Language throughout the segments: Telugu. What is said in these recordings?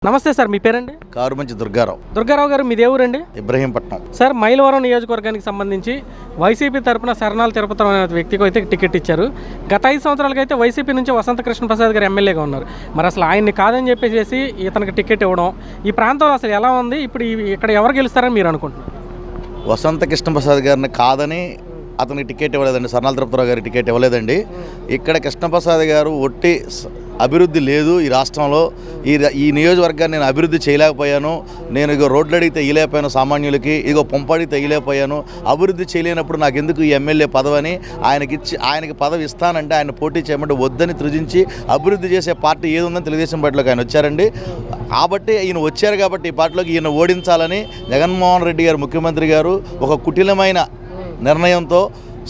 నమస్తే సార్, మీ పేరండి? కారుమంచి దుర్గారావు. దుర్గారావు గారు, మీది ఏ ఊరండి? ఇబ్రహీంపట్నం. సార్, మైలవరం నియోజకవర్గానికి సంబంధించి వైసీపీ తరపున శరణాల తిరుపతిరావు అనే వ్యక్తికి అయితే టికెట్ ఇచ్చారు. గత 5 సంవత్సరాలకి అయితే వైసీపీ నుంచి వసంత కృష్ణ ప్రసాద్ గారు ఎమ్మెల్యేగా ఉన్నారు. మరి అసలు ఆయన్ని కాదని చెప్పేసి ఇతనికి టికెట్ ఇవ్వడం, ఈ ప్రాంతంలో అసలు ఎలా ఉంది? ఇప్పుడు ఇక్కడ ఎవరు గెలుస్తారని మీరు అనుకుంటున్నారు? వసంత కృష్ణప్రసాద్ గారిని కాదని అతనికి టికెట్ ఇవ్వలేదండి. శరణాల తిరుపతిరావు గారికి టికెట్ ఇవ్వలేదండి. ఇక్కడ కృష్ణప్రసాద్ గారు ఒట్టి అభివృద్ధి లేదు ఈ రాష్ట్రంలో, ఈ నియోజకవర్గాన్ని నేను అభివృద్ధి చేయలేకపోయాను, నేను ఇగో రోడ్లు అడిగితే ఇయ్యలేకపోయాను, సామాన్యులకి ఇగో పంపడితే ఇయ్యలేకపోయాను, అభివృద్ధి చేయలేనప్పుడు నాకు ఎందుకు ఈ ఎమ్మెల్యే పదవని ఆయనకి పదవి ఇస్తానంటే ఆయన పోటీ చేయమంటే వద్దని త్రుజించి అభివృద్ధి చేసే పార్టీ ఏది ఉందని తెలుగుదేశం పార్టీలోకి ఆయన వచ్చారండి. కాబట్టి ఈయన వచ్చారు కాబట్టి ఈ పార్టీలోకి ఈయన ఓడించాలని జగన్మోహన్ రెడ్డి గారు ముఖ్యమంత్రి గారు ఒక కుటిలమైన నిర్ణయంతో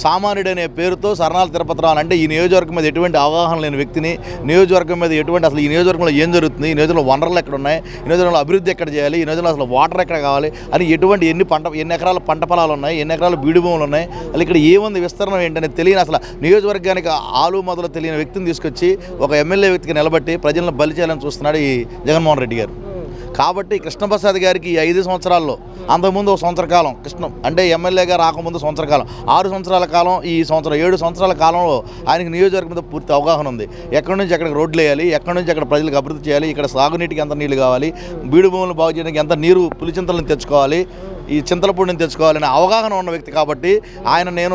సామాన్యుడనే పేరుతో శరణాల తిరుపతిరావు అంటే ఈ నియోజకవర్గం మీద ఎటువంటి అవగాహన లేని వ్యక్తిని, నియోజకవర్గం మీద ఎటువంటి అసలు ఈ నియోజకవర్గంలో ఏం జరుగుతుంది, ఈ నియోజకవర్గంలో వనరులు ఎక్కడ ఉన్నాయి, ఈ నియోజకవర్గంలో అభివృద్ధి ఎక్కడ చేయాలి, ఈ నియోజకవర్గంలో అసలు వాటర్ ఎక్కడ కావాలి అని ఎన్ని ఎకరాల పంట పొలాలు ఉన్నాయి, ఎన్ని ఎకరాల బీడు భూములు ఉన్నాయి, అసలు ఇక్కడ ఏముంది విస్తరణ ఏంటనే తెలియని అసలు నియోజకవర్గానికి ఆలు మొదలు తెలియని వ్యక్తిని తీసుకొచ్చి ఒక ఎమ్మెల్యే వ్యక్తికి నిలబట్టి ప్రజలను బలి చేయాలని చూస్తున్నాడు ఈ జగన్మోహన్ రెడ్డి గారు. కాబట్టి కృష్ణప్రసాద్ గారికి ఈ 5 సంవత్సరాల్లో, అంతకుముందు ఒక సంవత్సర కాలం అంటే ఎమ్మెల్యేగా రాకముందు సంవత్సర కాలం, 6 సంవత్సరాల కాలం, ఈ సంవత్సరం 7 సంవత్సరాల కాలంలో ఆయనకి నియోజకవర్గం మీద పూర్తి అవగాహన ఉంది. ఎక్కడి నుంచి ఎక్కడికి రోడ్లు వేయాలి, ఎక్కడి నుంచి ఎక్కడ ప్రజలకు అభివృద్ధి చేయాలి, ఇక్కడ సాగునీటికి ఎంత నీళ్లు కావాలి, బీడు భూములు బాగు చేయడానికి ఎంత నీరు పులిచింతలను తెచ్చుకోవాలి, ఈ చింతలపూడిని తెచ్చుకోవాలనే అవగాహన ఉన్న వ్యక్తి కాబట్టి నేను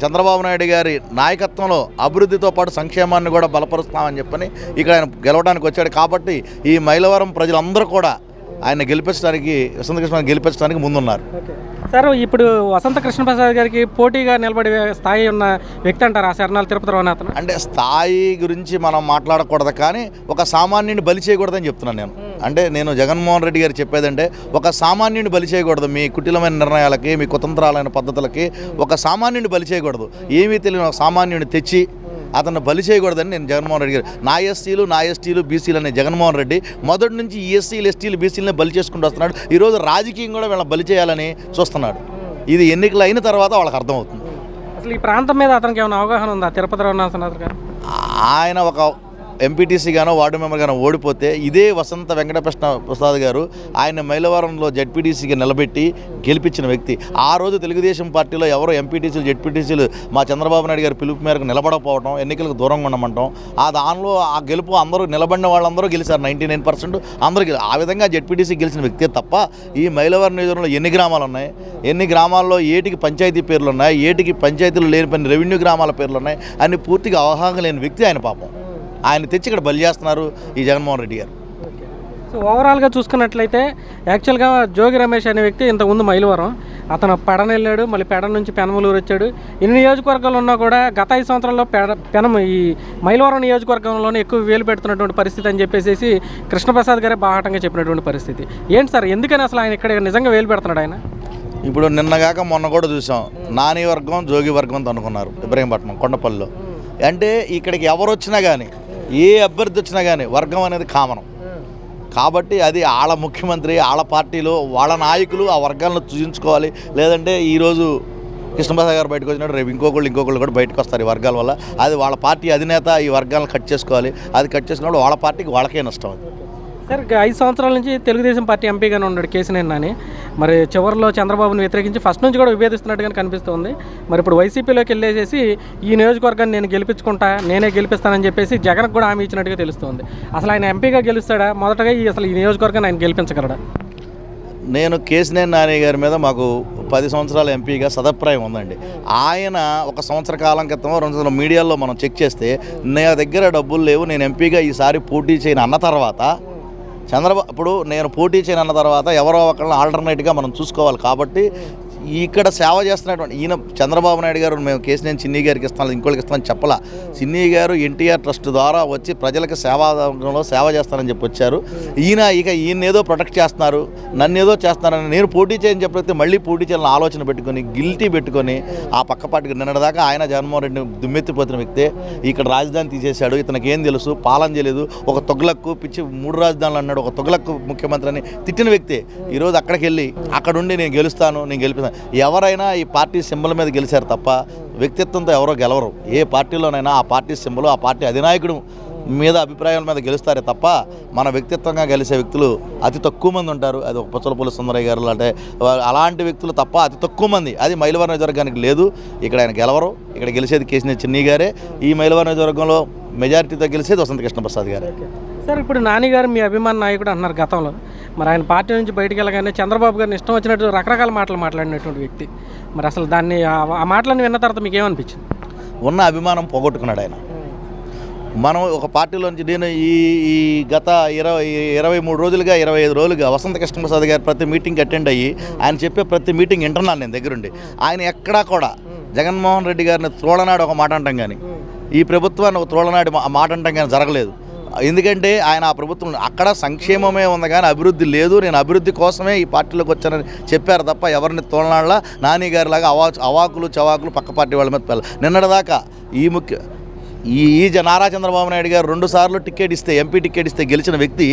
చంద్రబాబు నాయుడు గారి నాయకత్వంలో అభివృద్ధితో పాటు సంక్షేమాన్ని కూడా బలపరుస్తామని చెప్పని ఇక్కడ ఆయన గెలవడానికి వచ్చాడు. కాబట్టి ఈ మైలవరం ప్రజలందరూ కూడా ఆయన గెలిపించడానికి, వసంత కృష్ణ గెలిపించడానికి ముందున్నారు. సార్, ఇప్పుడు వసంత కృష్ణప్రసాద్ గారికి పోటీగా నిలబడే స్థాయి ఉన్న వ్యక్తి అంటారు ఆ శరణాల తిరుపతిరావు అతను? అంటే స్థాయి గురించి మనం మాట్లాడకూడదు, కానీ ఒక సామాన్యుని బలి చేయకూడదని చెప్తున్నాను నేను. అంటే నేను జగన్మోహన్ రెడ్డి గారు చెప్పేదంటే ఒక సామాన్యుని బలి చేయకూడదు, మీ కుటిలమైన నిర్ణయాలకి, మీ కుతంత్రాలైన పద్ధతులకి ఒక సామాన్యుని బలి చేయకూడదు. ఏమీ తెలియని ఒక సామాన్యుని తెచ్చి అతను బలి చేయకూడదని నేను జగన్మోహన్ రెడ్డి గారు నా ఎస్టీలు బీసీలు అనే జగన్మోహన్ రెడ్డి మొదటి నుంచి ఈ ఎస్టీలు బీసీలని బలి చేసుకుంటూ వస్తున్నాడు. ఈరోజు రాజకీయం కూడా వీళ్ళని బలి చేయాలని చూస్తున్నాడు. ఇది ఎన్నికలు అయిన తర్వాత వాళ్ళకి అర్థమవుతుంది. అసలు ఈ ప్రాంతం మీద అతనికి ఏమైనా అవగాహన ఉందా? తిరుపతిరావు ఆయన ఒక ఎంపీటీసీ గానో వార్డు మెంబర్ గానో ఓడిపోతే ఇదే వసంత వెంకటకృష్ణ ప్రసాద్ గారు ఆయన మైలవరంలో జెడ్పీటీసీగా నిలబెట్టి గెలిపించిన వ్యక్తి. ఆ రోజు తెలుగుదేశం పార్టీలో ఎవరో ఎంపీటీసీలు జెడ్పీటీసీలు మా చంద్రబాబు నాయుడు గారి పిలుపు మేరకు నిలబడకపోవడం, ఎన్నికలకు దూరంగా ఉండమంటాం, దానిలో ఆ గెలుపు అందరూ నిలబడిన వాళ్ళందరూ గెలిచారు. 99% అందరూ ఆ విధంగా జెడ్పీటీసీ గెలిచిన వ్యక్తే తప్ప ఈ మైలవరం నియోజకవర్గంలో ఎన్ని గ్రామాలు ఉన్నాయి, ఎన్ని గ్రామాల్లో ఏటికి పంచాయతీ పేర్లు ఉన్నాయి, ఏటికి పంచాయతీలు లేని పని రెవెన్యూ గ్రామాల పేర్లు ఉన్నాయి అని పూర్తిగా అవగాహన లేని వ్యక్తి ఆయన. పాపం ఆయన తెచ్చి ఇక్కడ బలి చేస్తున్నారు ఈ జగన్మోహన్ రెడ్డి గారు. సో ఓవరాల్గా చూసుకున్నట్లయితే యాక్చువల్గా జోగి రమేష్ అనే వ్యక్తి ఇంతకుముందు మైలవరం, అతను పెడన వెళ్ళాడు, మళ్ళీ పెడన నుంచి పెనమలూరు వచ్చాడు. ఇన్ని నియోజకవర్గాలు ఉన్నా కూడా గత 5 సంవత్సరాల్లో ఈ మైలవరం నియోజకవర్గంలోనే ఎక్కువ వేలు పెడుతున్నటువంటి పరిస్థితి అని చెప్పేసి కృష్ణప్రసాద్ గారే బాహాటంగా చెప్పినటువంటి పరిస్థితి. ఏంటి సార్, ఎందుకని అసలు ఆయన ఇక్కడ నిజంగా వేలు పెడుతున్నాడు ఆయన? ఇప్పుడు నిన్నగాక మొన్న కూడా చూసాం, నాని వర్గం జోగి వర్గంతో అనుకున్నారు ఇబ్రహీంపట్నం కొండపల్లిలో. అంటే ఇక్కడికి ఎవరు వచ్చినా కానీ, ఏ అభ్యర్థి వచ్చినా కానీ వర్గం అనేది కామనం. కాబట్టి అది వాళ్ళ ముఖ్యమంత్రి, వాళ్ళ పార్టీలో వాళ్ళ నాయకులు ఆ వర్గాలను సూచించుకోవాలి. లేదంటే ఈరోజు కృష్ణప్రసాద్ గారు బయటకు వచ్చినట్టు రేపు ఇంకొకళ్ళు కూడా బయటకు వస్తారు ఈ వర్గాల వల్ల. అది వాళ్ళ పార్టీ అధినేత ఈ వర్గాలను కట్ చేసుకోవాలి. అది కట్ చేసుకున్నప్పుడు వాళ్ళ పార్టీకి వాళ్ళకే నష్టం. అది సార్, 5 సంవత్సరాల నుంచి తెలుగుదేశం పార్టీ ఎంపీగానే ఉన్నాడు కేసీఆర్ నాని. మరి చివరిలో చంద్రబాబుని వ్యతిరేకించి ఫస్ట్ నుంచి కూడా విభేదిస్తున్నట్టుగా కనిపిస్తుంది. మరి ఇప్పుడు వైసీపీలోకి వెళ్ళేసి ఈ నియోజకవర్గాన్ని నేను గెలిపించుకుంటా, నేనే గెలిపిస్తానని చెప్పేసి జగన్కి కూడా హామీ ఇచ్చినట్టుగా తెలుస్తుంది. అసలు ఆయన ఎంపీగా గెలుస్తాడా? మొదటగా అసలు ఈ నియోజకవర్గాన్ని ఆయన గెలిపించగలడా? నేను కేసీఆర్ నాని గారి మీద మాకు 10 సంవత్సరాల ఎంపీగా సదప్రాయం ఉందండి. ఆయన ఒక సంవత్సర కాలం క్రితం 2 సంవత్సరాల మీడియాలో మనం చెక్ చేస్తే నా దగ్గర డబ్బులు లేవు, నేను ఎంపీగా ఈసారి పోటీ చేయను అన్న తర్వాత ఇప్పుడు నేను పోటీ చేయను అన్న తర్వాత ఎవరో ఒకళ్ళని ఆల్టర్నేట్గా మనం చూసుకోవాలి. కాబట్టి ఇక్కడ సేవ చేస్తున్నటువంటి ఈయన చంద్రబాబు నాయుడు గారు మేము కేసీఆర్ చిన్ని గారికి ఇస్తాను, ఇంకోళ్ళకి ఇస్తామని చెప్పలా. చిన్ని గారు ఎన్టీఆర్ ట్రస్ట్ ద్వారా వచ్చి ప్రజలకు సేవ చేస్తానని చెప్పి వచ్చారు. ఈయన ఏదో ప్రొటెక్ట్ చేస్తున్నారు, నన్ను ఏదో చేస్తున్నారని నేను పోటీ చేయని చెప్పితే మళ్ళీ పోటీ చేయాలని ఆలోచన పెట్టుకొని గిల్టీ పెట్టుకొని ఆ పక్క పార్టీకి నిన్నటిదాకా ఆయన జగన్మోహన్ రెడ్డిని దుమ్మెత్తిపోతున్న వ్యక్తే. ఇక్కడ రాజధాని తీసేశాడు, ఇతనికి ఏం తెలుసు, పాలన చేయలేదు, ఒక తొగ్లక్కు పిచ్చి 3 రాజధానులు అన్నాడు, ఒక తొగ్లక్కు ముఖ్యమంత్రి అని తిట్టిన వ్యక్తే. ఈరోజు అక్కడికి వెళ్ళి అక్కడుండి నేను గెలుపిస్తాను. ఎవరైనా ఈ పార్టీ సింబల్ మీద గెలిచారు తప్ప వ్యక్తిత్వంతో ఎవరో గెలవరు. ఏ పార్టీలోనైనా ఆ పార్టీ సింబల్, ఆ పార్టీ అధినాయకుడు మీద అభిప్రాయాల మీద గెలుస్తారే తప్ప మన వ్యక్తిత్వంగా గెలిచే వ్యక్తులు అతి తక్కువ మంది ఉంటారు. అది ఒక పుచ్చలపల్లి సుందరయ్య గారు అంటే అలాంటి వ్యక్తులు తప్ప అతి తక్కువ మంది. అది మైలవరం నియోజకవర్గానికి లేదు. ఇక్కడ ఆయన గెలవరు. ఇక్కడ గెలిచేది కేసీఆర్ చిన్ని గారే. ఈ మైలవరం నియోజకవర్గంలో మెజారిటీతో గెలిచేది వసంత కృష్ణప్రసాద్ గారే. సార్ ఇప్పుడు నాని గారు మీ అభిమాన నాయకుడు అంటున్నారు గతంలో. మరి ఆయన పార్టీ నుంచి బయటికి వెళ్ళగానే చంద్రబాబు గారిని ఇష్టం వచ్చినట్టు రకరకాల మాటలు మాట్లాడినటువంటి వ్యక్తి. మరి అసలు దాన్ని ఆ మాటలను విన్న తర్వాత మీకు ఏమనిపించింది? ఉన్న అభిమానం పోగొట్టుకున్నాడు ఆయన. మనం ఒక పార్టీలోంచి నేను ఈ గత 23 రోజులుగా 25 రోజులుగా వసంత కృష్ణప్రసాద్ గారు ప్రతి మీటింగ్కి అటెండ్ అయ్యి ఆయన చెప్పే ప్రతి మీటింగ్ వింటున్నాను నేను దగ్గరుండి. ఆయన ఎక్కడా కూడా జగన్మోహన్ రెడ్డి గారిని త్రోళనాడు ఒక మాట అంటాం కానీ ఈ ప్రభుత్వాన్ని ఒక త్రోళనాడు మాట అంటాం కానీ జరగలేదు. ఎందుకంటే ఆయన ఆ ప్రభుత్వం అక్కడ సంక్షేమమే ఉంది కానీ అభివృద్ధి లేదు. నేను అభివృద్ధి కోసమే ఈ పార్టీలోకి వచ్చానని చెప్పారు తప్ప ఎవరిని తోలనాడలా నాని గారిలాగా అవాకులు చవాకులు పక్క పార్టీ వాళ్ళ మీద పిల్లలు. నిన్నటిదాకా నారా చంద్రబాబు నాయుడు గారు 2 సార్లు టికెట్ ఇస్తే ఎంపీ టికెట్ ఇస్తే గెలిచిన వ్యక్తి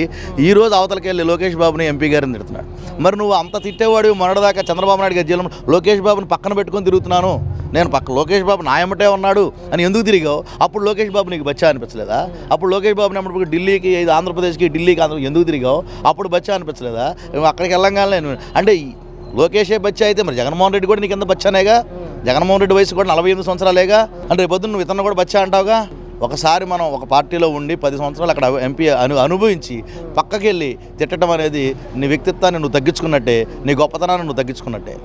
ఈరోజు అవతలకి వెళ్ళి లోకేష్ బాబుని ఎంపీ గారిని తిడుతున్నాడు. మరి నువ్వు అంత తిట్టేవాడు మొన్నటిదాకా చంద్రబాబు నాయుడు గారి జిల్లా లోకేష్ బాబుని పక్కన పెట్టుకొని తిరుగుతున్నాను నేను లోకేష్ బాబు నాయమటే ఉన్నాడు అని ఎందుకు తిరిగావు? అప్పుడు లోకేష్ బాబు నీకు బచ్చా అనిపించలేదా? అప్పుడు లోకేష్ బాబుని అప్పుడు ఢిల్లీకి ఆంధ్రప్రదేశ్కి ఎందుకు తిరిగావు? అప్పుడు బచ్చా అనిపించలేదా? అక్కడికి వెళ్ళంగానే అంటే లోకేషే బచ్చా అయితే మరి జగన్మోహన్ రెడ్డి కూడా నీకు ఎంత బచ్చానేగా? జగన్మోహన్ రెడ్డి వయసు కూడా 48 సంవత్సరాలేగా. అంటే రేపు పొద్దున్న నువ్వు ఇతను కూడా బచ్చా అంటావుగా. ఒకసారి మనం ఒక పార్టీలో ఉండి 10 సంవత్సరాలు అక్కడ ఎంపీ అనుభవించి పక్కకి వెళ్ళి తిట్టడం అనేది నీ వ్యక్తిత్వాన్ని నువ్వు తగ్గించుకున్నట్టే, నీ గొప్పతనాన్ని నువ్వు తగ్గించుకున్నట్టే.